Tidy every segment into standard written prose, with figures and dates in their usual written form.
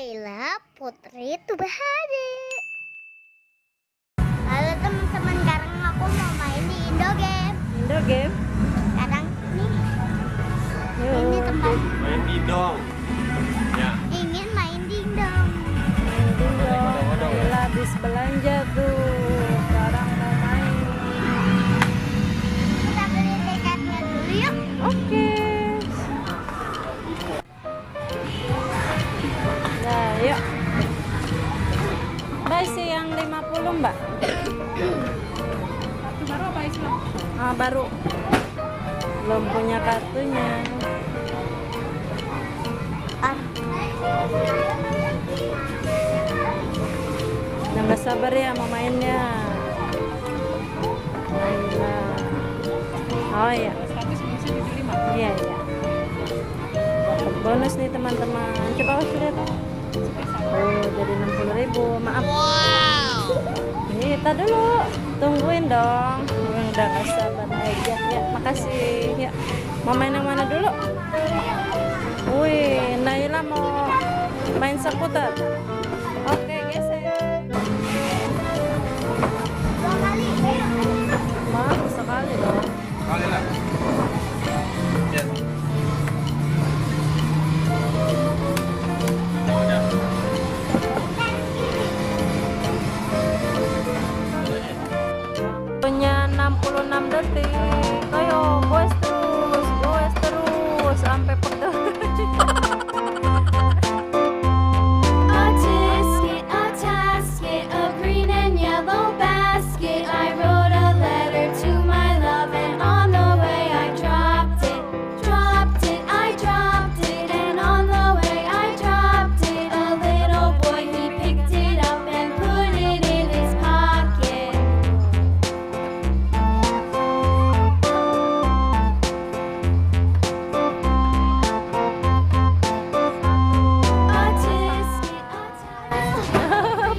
Laila Putri Tubahade. Halo teman-teman, sekarang aku mau main di Indo Game. Indo Game. Sekarang nih. Ini tempat main dingdong. Ya. ingin main dingdong. Laila habis belanja tuh. Sekarang mau main. Kita beli tiketnya dulu yuk. Oke. Nah, yuk. Mbak isi yang 50, Mbak. Kartu baru apa Islam? Ah, baru. Belum punya kartunya. Udah nggak sabar ya mau mainnya. Laila. Oh iya. 100 bisa jadi 5. Iya, iya. Dapat bonus nih teman-teman. Coba aku lihat. Oh, jadi 60.000. Maaf. Ini kita dulu. Tungguin dong. Udah nggak sabar aja. Ya, makasih. Ya. Mau main yang mana dulu? Wih, Laila mau main seputar. Oke, geser. Dua kali. Maaf sekali dong. Kali lah. Ya. Udah. Punya 66 detik. Ayo, goes terus sampai pegel. A tasket, a green and yellow basket. I wrote a letter to my love, and on the way I dropped it. I dropped it, and on the way I dropped it. A little boy, he picked it up and put it in his pocket. A tasket,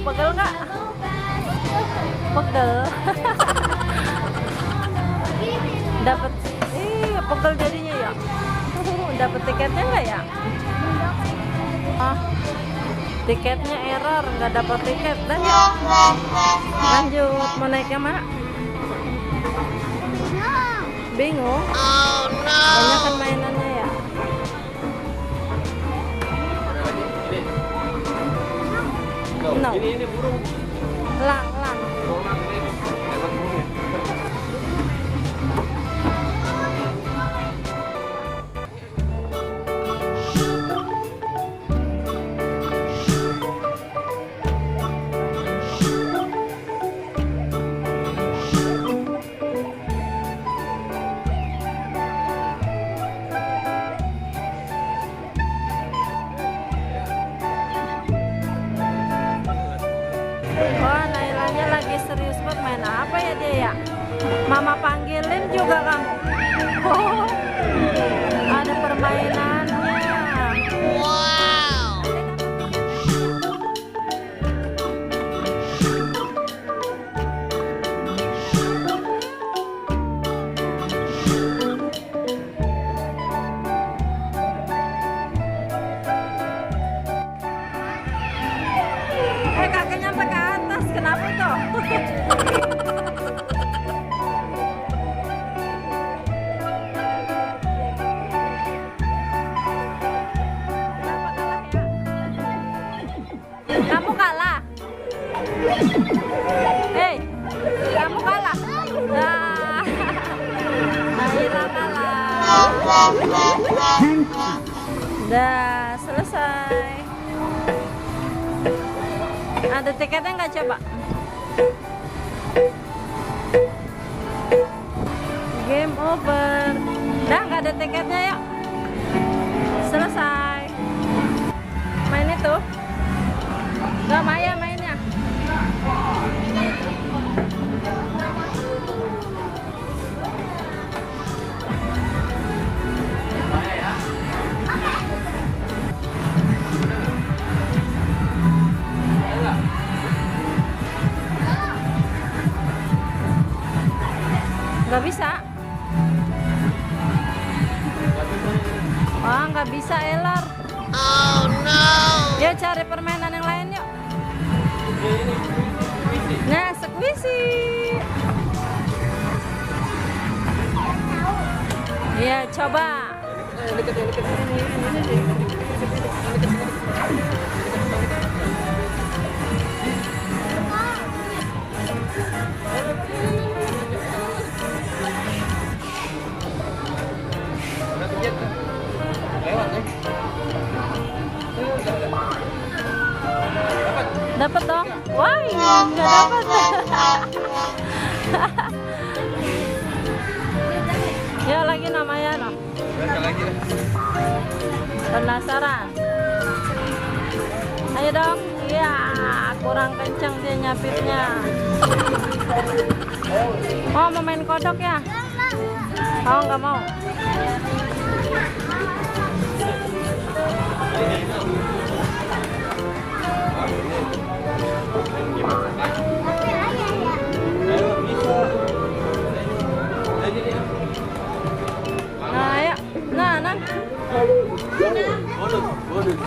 Pegel nggak? yellow basket. Pegel. Dapat. Pegel jadinya ya. Dapat tiketnya nggak ya? Ah, tiketnya error, nggak dapat tiket dan ya. Lanjut, mau naiknya mak? Bingung? Banyak kan mainannya ya. No. Ini burung. Lang. Burung ini. Dapat burung. Wah, Nailanya lagi serius banget main apa ya dia ya? Mama panggilin juga kamu. Oh, ada permainannya. Wow. Kakinya sampai ke atas, kenapa tuh? Kamu kalah. Hei, kamu kalah. Nah, Naila kalah. Udah selesai. Ada tiketnya nggak coba? Game over. Udah nggak ada tiketnya ya? Selesai. Main itu. Nggak Maya mainnya. Nggak bisa. Wah, nggak bisa Elar. Oh no. Yuk cari permainan yang lain yuk. Nah, squishy. Iya, coba. Lewat nih. Dapat dong. Wah, nggak dapat. Ya lagi namanya no. Lagi lah. Penasaran? Ayo dong. Iya, kurang kencang dia nyapitnya. Oh, mau main kodok ya? Oh, nggak mau. Nah, ayo. Nah, Nan. Bonus.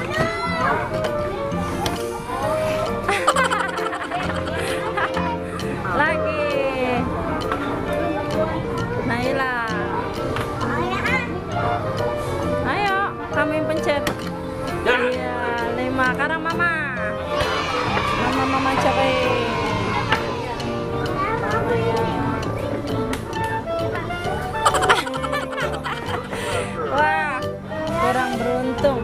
Lagi. Naila. Ayo, kamu yang pencet. Iya, 5. Sekarang Mama. Mama capai. Mama ya. Wah, kurang beruntung.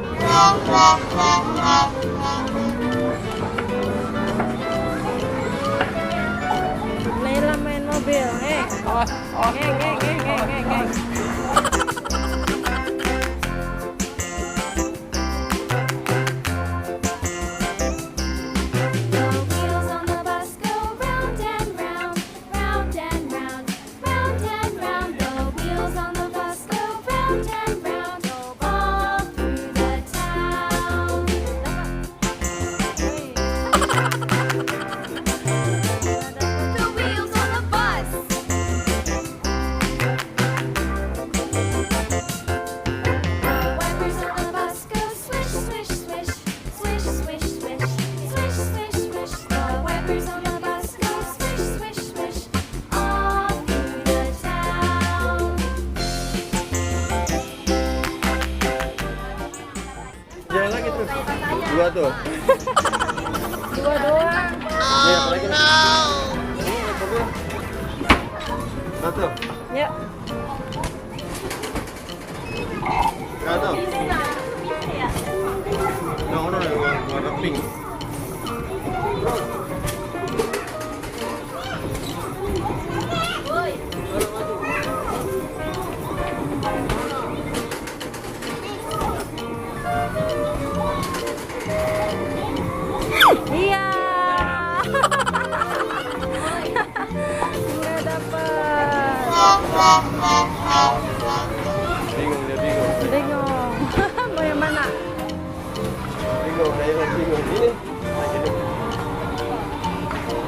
Naila main mobil, geng. The wheels on the bus go round and round, round and round, round and round. The wheels on the bus go round and round, all through the town. The wheels on the bus. The wipers on the bus go swish, swish, swish, swish, swish, swish, swish, swish, swish. The wipers on the bus go swish, swish, swish, all through the town. Jalan lagi terus. 2 tuh. 2 doang. Nih, apa lagi nih? Satu. Yuk. Satu. No, warna pink. Iya. Nggak dapat. Bingung. Bingung. Mau yang mana? Bingung. Ini.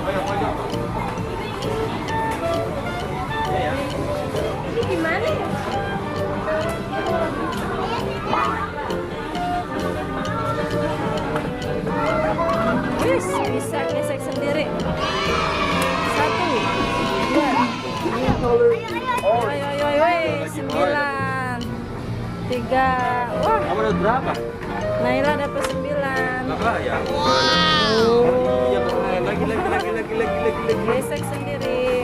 Ayo. Ya. Ini gimana ya? Wis, bisa gesek sendiri. 1, 2. Ayo, 9, 3. Wah, Kamu dapat berapa? Naila dapat 9. Berapa ya? Oh, Iya, lagi. gesek sendiri.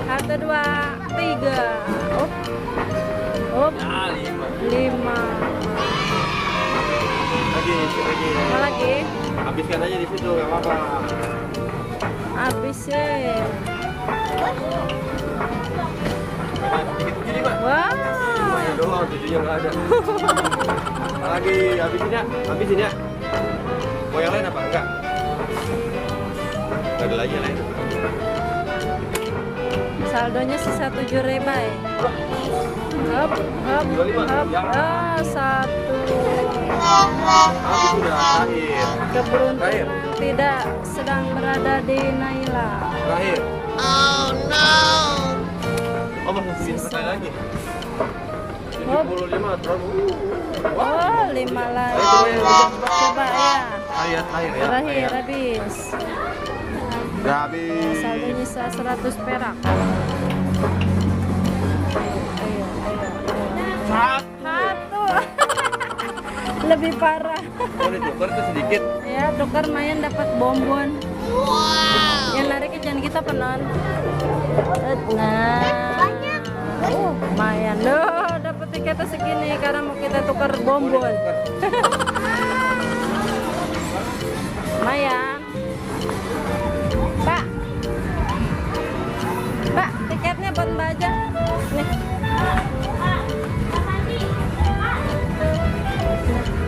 1, 2, 3. Up, Ya, 5. 5. Lagi. Apa lagi? Habiskan aja di situ, nggak apa-apa. Habisin. Dikit begini, Pak. Wow. Semuanya doang, 7-nya nggak ada. Lagi, habisin ya. Mau yang lain apa? Enggak. Nggak ada lagi yang lain. Saldonya sisa 7 ribai. Hop. 1. Habis sudah terakhir. Keberuntungan tidak sedang berada di Naila. Terakhir. Oh no. Oh, masih sekali lagi. Hop. 75 terlalu. Oh, 5 lagi. Ayo, coba ya. Coba ya. Terakhir ya. Terakhir habis. Udah habis. Saldo nyisa 100 perak. Ayo. Satu. Lebih parah. Oh, ditukar tuh sedikit. Ya, tukar main dapat bonbon. Yang nariknya jangan kita penon. Nah, lumayan loh, dapat tiketnya segini karena mau kita tukar bonbon. Lumayan. Pak, tiketnya buat Mbak aja. Nih.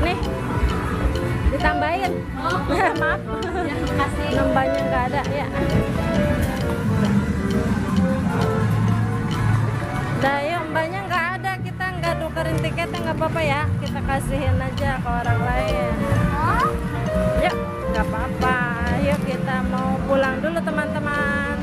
Nih. Ditambahin. Maaf. Nambahnya nggak ada ya. Nah, yuk mbaknya nggak ada, kita nggak tukerin tiketnya nggak apa-apa ya, kita kasihin aja ke orang lain. Yuk, nggak apa-apa. Yuk kita mau pulang dulu teman-teman.